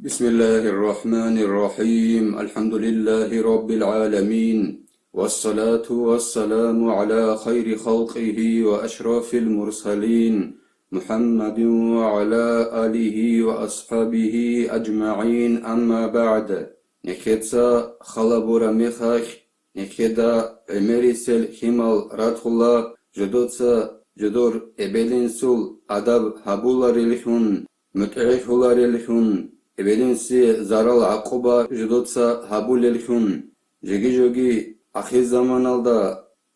بسم الله الرحمن الرحيم الحمد لله رب العالمين والصلاة والسلام على خير خلقه وأشرف المرسلين محمد وعلى آله وأصحابه أجمعين أما بعد نكتسا خلابورا مخاخ نكدا عمريسل حمال راتخلا جدوتسا جدور إبلينسول أدب هبولار الحن متعيحولار الحن Ebelinsi zaral aquba judotsa habul elhun jegi jogi akhir zaman alda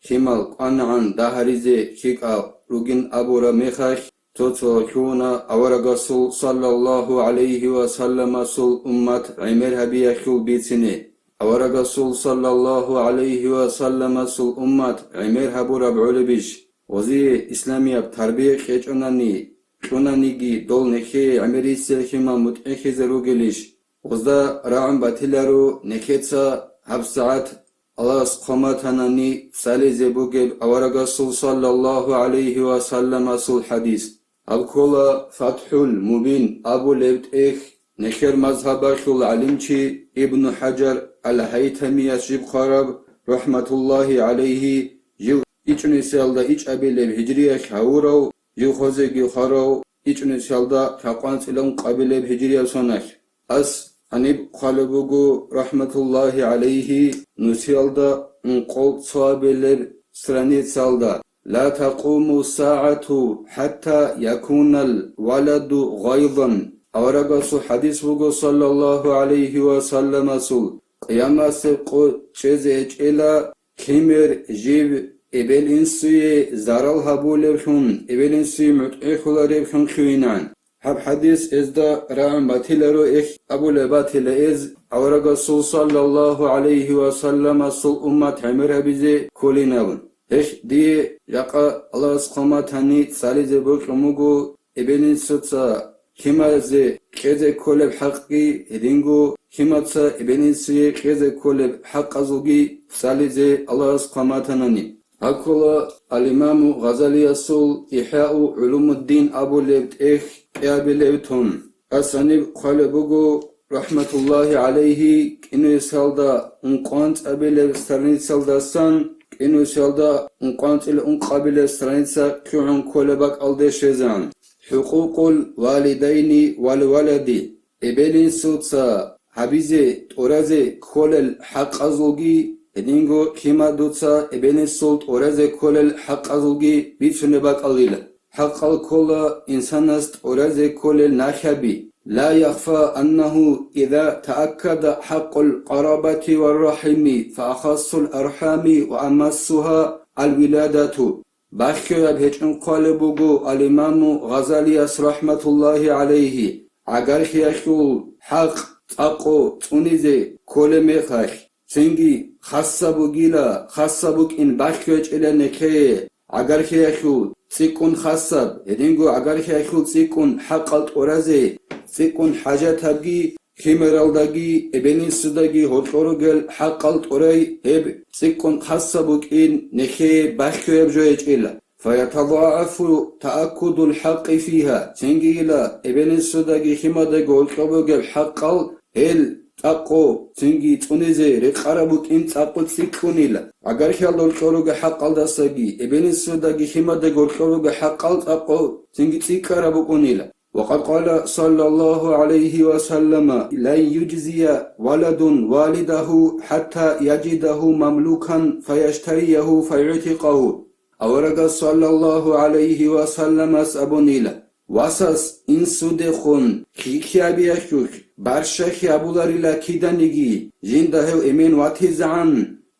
himal qanan daharize kika rugin abura mekhash toto huna awarasul sallallahu aleyhi ve sellem sul ummat imer habiya khul bitsine awarasul sallallahu aleyhi ve sellem sul ummat imer habura b'ulebish ozi islamiyat tarbiye khechonani Шунанigi долнехе америсельхима мутехизерugelish озда раам батилару нехеца хабсаат Аллах қоматанани сализе бугеб аварагасул саллаллаху алейхи ва саллам асул хадис алкола фатхул мубин абу левт ех нехер мазхабашул алимчи ибн хаджар ал-хайтами ашиб хараб рахматуллахи алейхи жил ичнисалда ич абилев хиджрия хавурау Юхозеги харо ичне шалда хақанцилан қабилеб хиджрия сонах ас аниб халабугу рахматуллахи алейхи нусиалда унқол цуабелер страницалда لا تقوم الساعة حتى يكون الولد غيظا أورغسو حديث بوغو صلى الله عليه وسلم سول قيامة سبقو چيزيج إلى كيمر جيب Ebelinsuye zaral habulevhun, ebelinsuye mut'ihulevhun khinan. Hab hadis ezda ra'am batilaru ich abule batile ez awrasul sallallahu aleyhi ve sellem sul ummat hamira bize kolinavun. Eş diye yaqa Allah skomatani salize bukumugu ebelinsutsa kimaze keze koleb haqqi edingu kimatsa ebelinsuye keze koleb haqqazugi salize Allah skomatanani. Akula al-Imamu Ghazaliyasul İhya-u Ulumuddin Abu Levt Qiyabilevtun Asanib Khalebugu Rahmetullahi Aleyhi Kinusalda Unqant Abilev Stranisaldasan Kinusalda Unqant il Unqabile Stranisa Ku'un Kolebak Aldeşezan Hukukul Valideyni Wal Waladi Ebelin Sutsa Habize Toraze Kolel Haq Azulgi Edingo kima dutsa ebeni sult oraze kolel haq azulgi bitune bak alila. Haq al kola insanast oraze kolel nakhabi. La yakhfa annahu idha ta'akkada haqqul qarabati wal rahimi fa akhassul arhami wa amassuha al wiladatu. Bakhya bhechun qalebugu al imamu Ghazaliyas rahmatullahi alayhi. Agar khiyashul haq taqo tunize kole mekhash. Sengi xassabugila xassabuk in bakhyoch eleneke agar khiyashu tsikun khassab edingo agar khiyashu tsikun haqalt oraze tsikun hajatabgi khimeraldagi ebenin sudagi hotorugel haqalt oray heb tsikun khassabuk in neke bakhyob joyechila fayatadaafu ta'akkudul haqqi fiha sengi ila ebenin sudagi khimadagi hotorugel haqqal hel Taqo singi tunize reqarabu kin taqo tsikunila agar khaldol qoruga haqqaldasagi ebenisudagi himada gorqoruga haqqal taqo singi tsikarabu kunila وقد قال صلى الله عليه وسلم لا يجزي ولد والده حتى يجده مملوكا فيشتريه فيعتقه أورد صلى الله عليه وسلم سأبنيلا واساس insudexun khikiabiashuk barshakhi abularila kidanigi jindahel emen watizan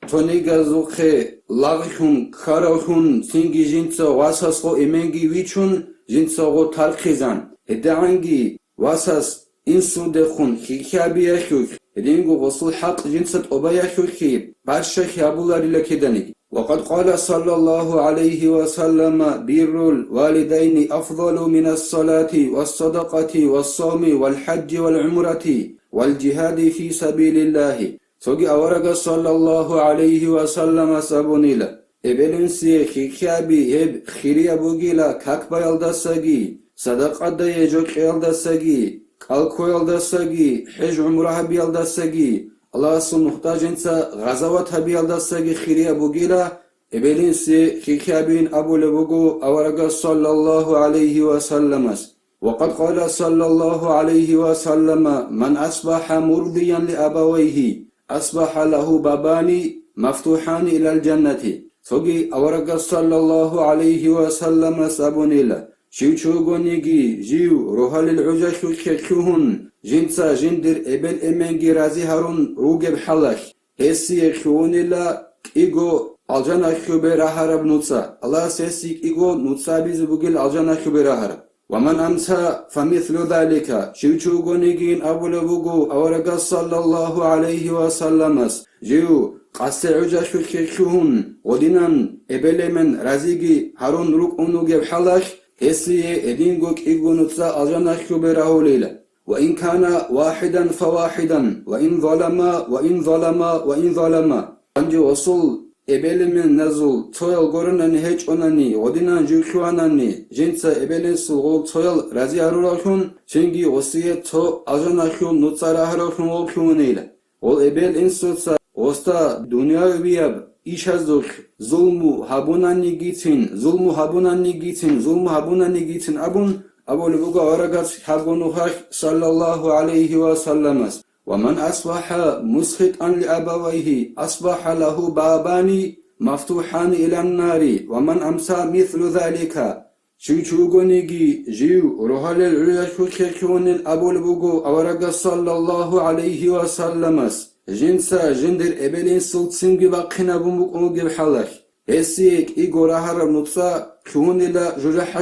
tonigazukhe laghun kharahun singi jinso wasasgo emengi vichun jinsogo talkhizan edangi wasas insudexun khikiabiashuk edingu ghusul haq jinsat obayashuk barshakhi abularila kidanigi وقد قال صلى الله عليه وسلم بر الوالدين أفضل من الصلاة والصدقة والصوم والحج والعمرة والجهاد في سبيل الله سوغي أورغ صلى الله عليه وسلم سابونيلا إبلنسي خيكابي هب خيريا بوغيلا كاكبا يلدساقي صدقة يجوك يلدساقي კალქოელდასაგი, ჰეჯ უმრაჰაბიალდასაგი, ალასუნ მუჰტაჯენცა ღაზავათაბიალდასაგი ხირია ბუგირა, ებელინსი ხიხიაბინ აბულებუგუ ავარაგა სალლალლაჰუ ალეიჰი ვასალლამას. وقد قال صلى الله عليه وسلم من أصبح مرضيا لأبويه أصبح له بابان مفتوحان إلى الجنة. توجي أورق صلى الله عليه وسلم سابونيلا شيوچوغونيغي جيو روحال العجاش كيكوهن جنسا جندر إبل إمنغي رازي هارون روغب حلاش هسي كونيلا إيغو الجنة خبرا هرب نوتسا الله سيسيك إيغو نوتسا بيزبوغيل الجنة خبرا هرب. ومن أمسى فمثل ذلك شيوچوغونيغين أبولبوغو أورق صلى الله عليه وسلم جيو قصة عجاش كيكوهن ودينان إبلمن رازيغي هارون روك أنوغب حلاش هسي إدينغوك إيغونوتسا أجانا خبره ليلة. وإن كان واحدا فواحدا وإن ظلم أنجي وصل إبلمن نزل تويل غورناني هيج أوناني ودينان جوكواناني جنسا إبلن سلغول تويل رازي أروراكون شنجي وصية تو أجانا خون نوتسارا هراكون وكون ليلة. والإبل إنسوتسا وستا دنيا بياب İşazok zulmu habunani gitsin abun aboluga aragat habunuhak sallallahu aleyhi ve sellemes ve men asbaha mushitan li abawayhi asbaha lahu babani maftuhan ilan nari ve men amsa mithlu zalika şuçugonigi jiu rohalel ulashukekûnin aboluga aragat sallallahu aleyhi ve sellemes جنسا جندر إبلين سلطسين جبا قنا بمبك أمجب حلاك هسيك إيغورا هرم نطسا كون إلا جرحا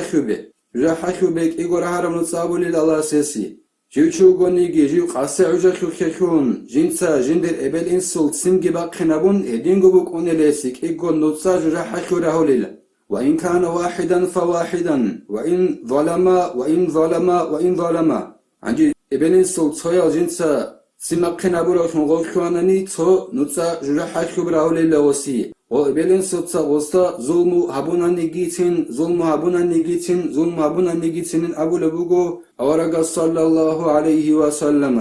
خبك إيغورا هرم نطسا بولي الله سيسي جيوچو غونيجي جيو قاسع عجا كون جنسا جندر إبلين سلطسين جبا قنا بون هدينغو بك أنليسيك إيغور نطسا جرحا خبره ليلا. وإن كان واحدا فواحدا وإن ظلم عندي إبلين سلطسويا جنسا سماقنا بروش مغوكواناني تو نوتسا جرحا خبره ليلا وسي وإبلين سلطسا وستا ظلمو هبوناني جيتين أبو لبوغو أورغا صلى الله عليه وسلم.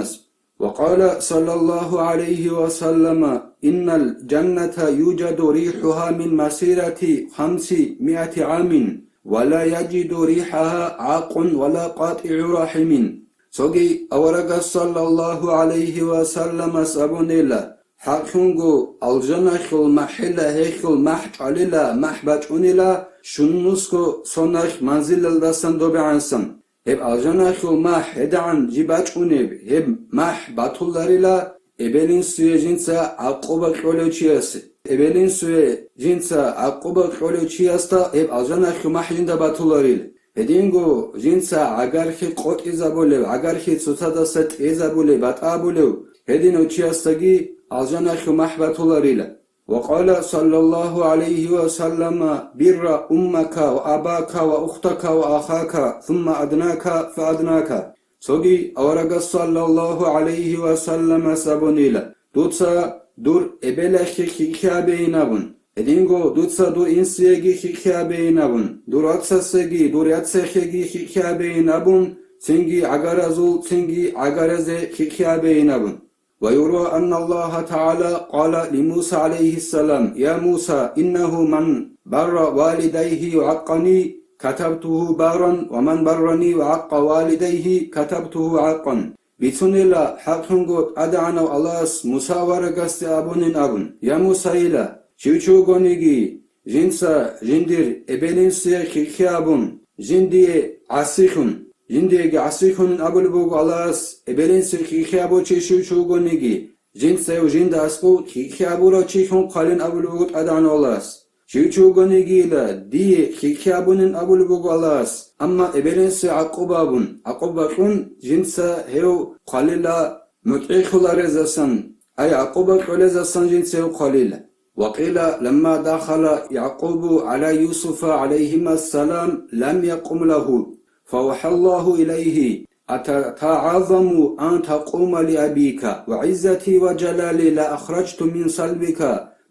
وقال صلى الله عليه وسلم إن الجنة يوجد ريحها من مسيرة 500 عام ولا يجد ريحها عاق ولا قاطع رحم. سوغي أورغا صلى الله عليه وسلم سابونيلا حقنغو الجنة خل محلة هيخل محجاليلا محبجونيلا شنوسكو صنخ منزل الدستان دوبعنسن هب الجنة خل مح هدعن جيباجونيب هب مح باتولاريلا إبلين سوية جنسا عقوبة كولوچياسي إبلين سوية جنسا عقوبة كولوچياستا هب الجنة خل مح جندا باتولاريلا هدينغو جنسا عگرخي قوت إزابولو عگرخي تسادست إزابولو باتابولو هدينو چياستگي الجنة محبة لريلا. وقال صلى الله عليه وسلم بر أمك وأباك وأختك وأخاك ثم أدناك فأدناك. سوغي أورغ صلى الله عليه وسلم سابونيلا دوتسا دور إبلخي خيابينابون هدينغو دوتسا دور إنسيجي خيابينابون دور أتسسجي دور يتسخيجي خيابينابون تنجي عغرزو تنجي عغرزي خيابينابون. ويروى أن الله تعالى قال لموسى عليه السلام يا موسى إنه من بر والديه وعقني كتبته بارا ومن برني وعق والديه كتبته عقا. بيتون الله حقنغو أدعنا الله موسى ورقست أبونين أبون يا موسى إلا شوشو غونيجي جنسا جندر إبلين سيخي أبون جندي عسيخون جندي عسيخون أقول بوغ الله إبلين سيخي أبو تشوشو غونيجي جنسا وجند أسقو خيخي أبو را تشيخون قالين أقول بوغ أدعنا الله شوشو غونيجي لا دي خيخي أبونين أقول بوغ الله أما إبلين سي عقوبة جنسا هيو قليلا متعيخو لارزاسان أي عقوبة لارزاسان جنسا هيو قليلا. وقيل لما دخل يعقوب على يوسف عليهما السلام لم يقم له فوحى الله إليه أتعظم أن تقوم لأبيك وعزتي وجلالي لأخرجت من صلبك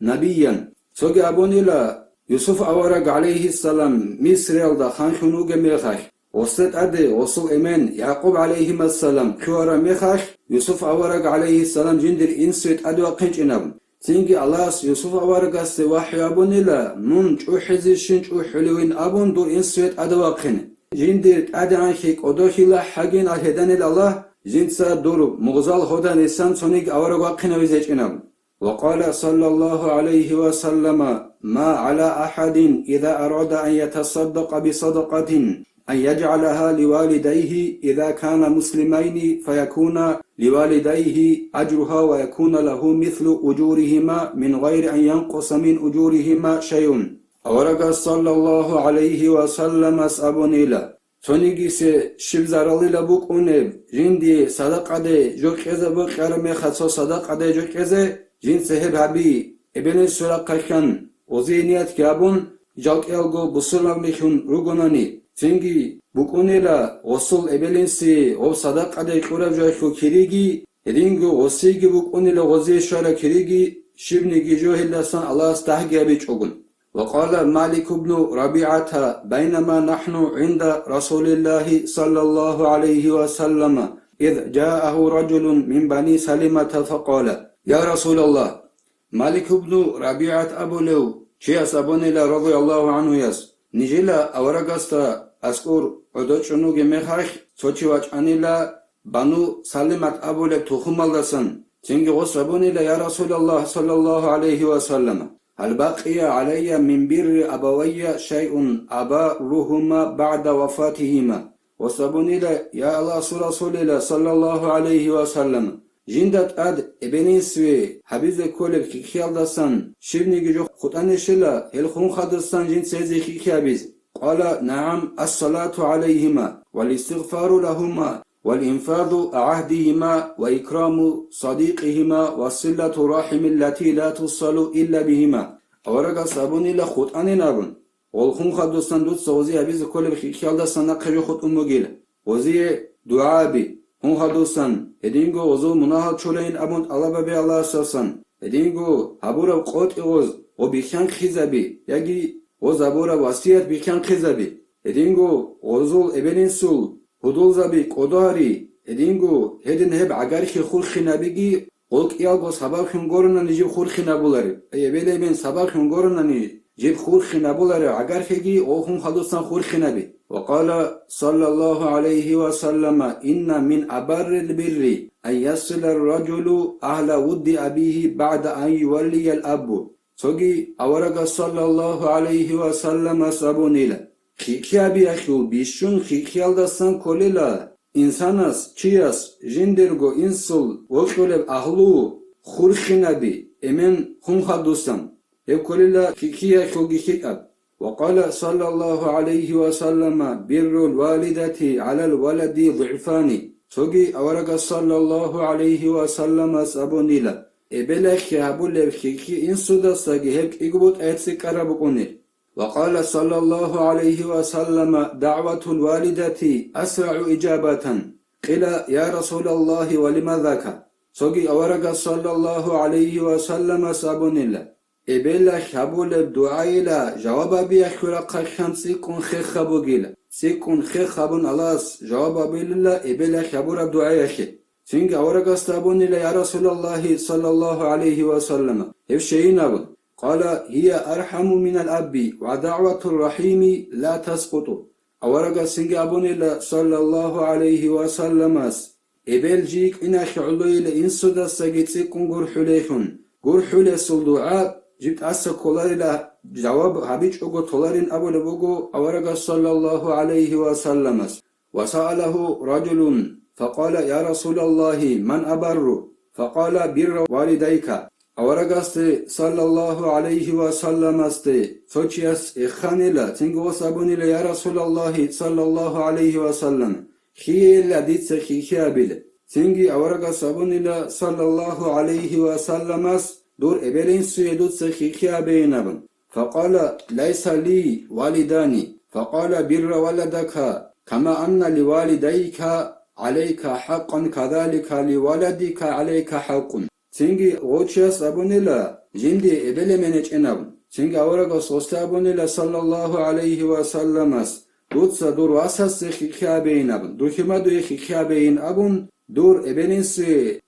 نبيا. سوغي أبوني لا يوسف أورق عليه السلام مصر يلدا خانخنوغ ميخاش وصلت أدي وصل إيمان يعقوب عليه السلام كورا مخاش يوسف أورق عليه السلام جندر إنسويت أدوى قنج إنابن تنجي الله يوسف أورق السواحي أبون إلا نون جو حزي شنج جو حلوين أبون دور إنسويت أدوى قنج جندر أدي عن خيك أدوخي لا حقين الهدان الله جنسا دور مغزال هدا نسان سونيك أورق قنج وزيج إنابن وقال صلى الله عليه وسلم ما على أحد إذا أراد أن يتصدق بصدقة أن يجعلها لوالديه إذا كان مسلمين فيكون لوالديه أجرها ويكون له مثل أجورهما من غير أن ينقص من أجورهما شيء أورق صلى الله عليه وسلم أسأبون إلى تونيجيس شبزارالي لبوك أونب جندي صدقة جوكيزة بقرمي خاصو صدقة جوكيزة جن سهب هبي ابن السلاق كان وزينيات كابون جاك إلغو بسلام لكم رغناني تنجي بكونيلا وصل ابلنسي او صدقة كورب جاكو كريجي رينجو وسيجي بكونيلا وزي شارع كريجي شبنيجي جوهي لسان الله استحقي بيشوغن وقال مالك بن ربيعة بينما نحن عند رسول الله صلى الله عليه وسلم إذ جاءه رجل من بني سلمة فقال يا رسول الله مالك بن ربيعة أبو لو شياس أبونيلا رضي الله عنه يس نجيلا أورغاستا أسكور عدوشنو جميخاش سوچيواج أنيلا بنو سلمة أبو لو تخمالدسن تنجي غص أبونيلا يا رسول الله صلى الله عليه وسلم هل بقي علي من بر أبوي شيء أبرهما بعد وفاتهما وصبونيلا يا الله رسول الله صلى الله عليه وسلم جندت أد ابنين سوي حبيز كولب كي خيالدسان شبنيجي جو خطانشلا الخون خدستان جن سيزي كي خيابيز قال نعم الصلاة عليهما والاستغفار لهما والإنفاذ عهدهما وإكرام صديقهما وصلة رحم التي لا تصل إلا بهما أورغا صابوني لخطان نابن والخون خدستان دوت سوزي حبيز كولب كي خيالدسان نقجو خطون مجيل وزي دعابي هون خدوسان ادینگو وزو مناهل چولین ابوند الله به الله اساسان ادینگو هبورا قوت اوز و بیخان خیزابی یگی و زبورا وصیت بیخان خیزابی ادینگو وزول ابنین سول هدول زبی قداری ادینگو هدین هب عگر خی خور خنابیگی قلق ایالگو سبب خنگورنا نجیب خور خنابولاری ایبیلی من سبب خنگورنا نجیب خور خنابولاری عگر خیگی او هم خدوسان خور خنابی وقال صلى الله عليه وسلم إن من أبر البر أن يصل الرجل أهل ود أبيه بعد أن يولي الأب سوغي أورغ صلى الله عليه وسلم سابونيلا خيكي أبي أخيو بيشون خيكي ألدسان كوليلا إنسانس چياس جندرغو إنسل وكولب أهلو خورخين أبي إمن هم خدوسان يكوليلا خيكي أخيو بيشيك أب وقال صلى الله عليه وسلم بر الوالدة على الولد ضعفان سوغي أورغ صلى الله عليه وسلم سابونيلا إبلخ يابول لبخيكي إنسو دستاقي هبك إقبوت أيتسي كربقوني وقال صلى الله عليه وسلم دعوة الوالدة أسرع إجابة قيل يا رسول الله ولما ذاك سوغي أورغ صلى الله عليه وسلم سابونيلا إبلا خبول الدعاء جواب بيخورا قشان سيكون خبو جيلا سيكون خبون الله جواب بيلا إبلا خبورا الدعاء شيء سينك أورق استابون يا رسول الله صلى الله عليه وسلم هف شيء نابن قال هي أرحم من الأب ودعوة الرحيم لا تسقط أورق سينك أبون صلى الله عليه وسلم إبل جيك إنا شعلو إلى إنسو دستاقيت سيكون قرحولي الدعاء جبت أسا كولاري لا جواب حبيج أغو طولارين أبو لبغو أورغ صلى الله عليه وسلم وسأله رجل فقال يا رسول الله من أبر فقال بر والديك أورغ صلى الله عليه وسلم سوچياس إخاني لا تنگو سابوني لا يا رسول الله صلى الله عليه وسلم خيال لديت خيابيل تنگي أورغ سابوني لا صلى الله عليه وسلم دور إبلين سيدوت سخيخيا بينهم فقال ليس لي والداني فقال بر ولدك كما أن لوالديك عليك حقا كذلك لولدك عليك حق سينجي غوتشاس أبونيلا جندي إبلي منج إنهم سينجي أورغو سوست أبونيلا صلى الله عليه وسلم دوتسا دور واساس خيابين أبن دور كما دو خيابين أبن دور ابنس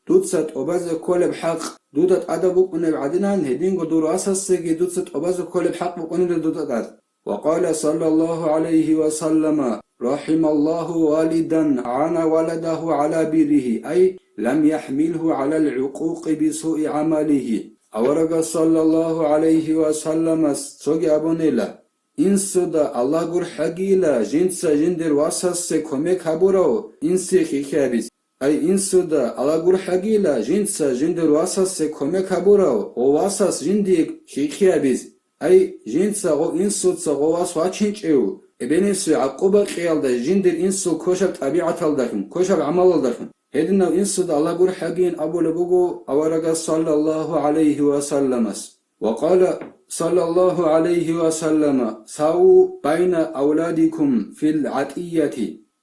دوتسا أباز كل بحق دودت أدبك من بعدنا هدينغو دور أساس دوتسا أباز كل بحق بقول دودت. وقال صلى الله عليه وسلم رحم الله والدا عان ولده على بره أي لم يحمله على العقوق بسوء عمله. أورغ صلى الله عليه وسلم سوغي أبونيلا إنسودا الله غور حقيلا جنسا جندر واساس كوميك هابورو إنسي خيخابيز أي إنسودا الله غور حقيلا جنسا جندر واساس كوميك هابورو وواساس جنديك خيخابيز أي جنسا غو إنسودا غو واسوا چنچيو ابنسو عقوبة قيالدا جندر إنسو كوشب طبيعة الدخم كوشب عمل الدخم هدنا إنسودا الله غور حقين أبو لبوغو أورغ صلى الله عليه وسلم. وقال صلى الله عليه وسلم ساو بين أولادكم في العطية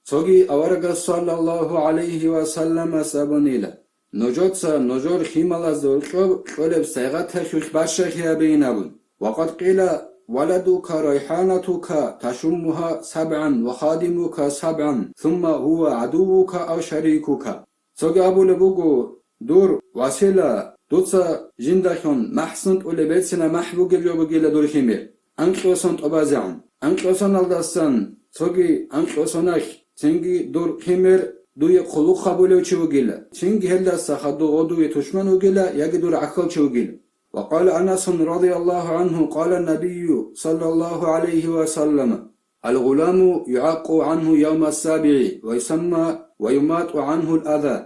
سوغي أورغ صلى الله عليه وسلم سابونيلا نجوتسا نجور خيمالا زولقب قلب سيغتها خيخباشا خيابينابون. وقد قيل ولدك ريحانتك تشمها سبعا وخادمك سبعا ثم هو عدوك أو شريكك. سوغي أبو لبوغو دور واسيلا دوتسا جندخون محسنت أولي بيتسنا محبوغ اليوبوغيلا دور خيمير أنقوصن أبازعن أنقوصن الدستان سوغي أنقوصنك تنجي دور خيمير دوي قلوق خبولو چوغيلا تنجي هلدسا خدو غدوي تشمنوغيلا يجي دور عقل چوغيلا. وقال أنس رضي الله عنه قال النبي صلى الله عليه وسلم الغلام يعاق عنه يوم السابع ويسمى ويمات عنه الأذى.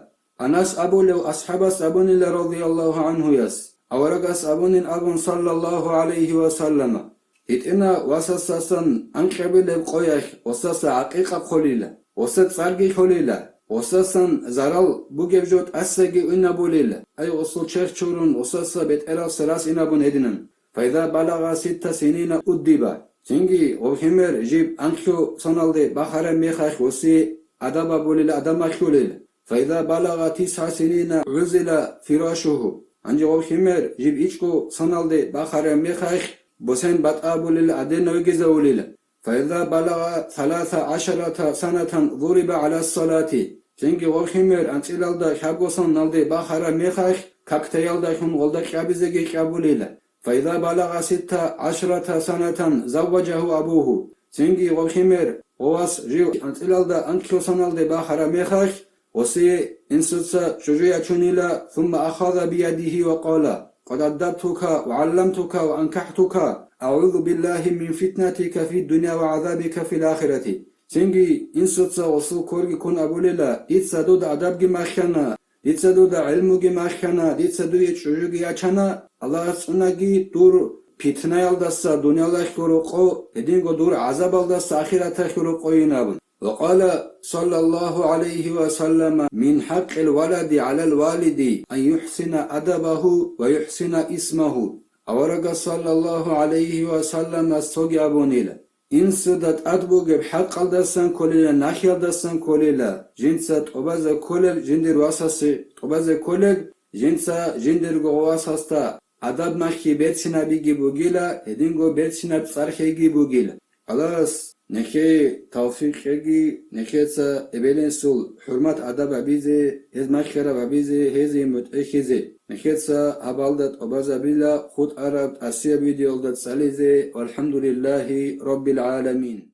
أنس أبو لو أصحاب أبن رضي الله عنه يس أورقس أبن أبن صلى الله عليه وسلم إتنا وسسسا أنقبل بقويخ وسس عقيقة قليلة وسس فرقي قليلة وسسا زرال بوجوت أسجي إن بوليلة أي وصل شيخ شورون وسس بيت إرا سراس إن بون هدنن. فإذا بلغ 6 سنين أدبا تنجي وخمر جيب أنخو صنالدي بخار ميخاخ وسي أدبا بوليلة أدما خوليلة. فإذا بلغ 9 سنين عزل فراشه أنجي وخمر جيب إيشكو صنالدي بخار ميخاخ بوسين بطابول الأدين ويجزاوليل. فإذا بلغ 13 سنة ضرب على الصلاة تنجي وخمر أنتلالدا خابوسان نالدي بخار ميخاخ كاكتيالدا خون غلدا كابزيجي كابوليل. فإذا بلغ 16 سنة زوجه أبوه تنجي وخمر وواس جيو أنتلالدا أنكيوسان نالدي بخار ميخاخ وسي إنسوتسا شجوية چونيلا ثم أخذ بيده وقال قد أدبتك وعلمتك وأنكحتك أعوذ بالله من فتنتك في الدنيا وعذابك في الآخرة. سنجي إنسوتسا وصل كورجي كون أبوليلا إتسا دود أدبجي ماخيانا إتسا دود علمجي ماخيانا إتسا دود شجوجي أچانا الله سنجي دور فتنة يالدسا دنيا الله خروقو إدينغو دور عذاب يالدسا آخرة خروقو ينابن. وقال صلى الله عليه وسلم من حق الولد على الوالد أن يحسن أدبه ويحسن اسمه. أورغ صلى الله عليه وسلم سوغي أبونيلا إنسدت أدبوغ بحق الدسان كوليلا ناخي الدسان كوليلا جنسا طبازا كولل جندر واساسي طبازا كولل جنسا جندر واساستا أدب مخي بيتسنا بيجي بوغيلا هدينغو بيتسنا بصارخيجي بوغيلا. خلاص نخي توفيق يجي نخيتسا ابلين سول حرمات أدب بيزي هز مخيرا بيزي هزي متأخيزي نخيتسا أبالدت أبازا بيلا خود عرب أسيا فيديو دت ساليزي والحمد لله رب العالمين.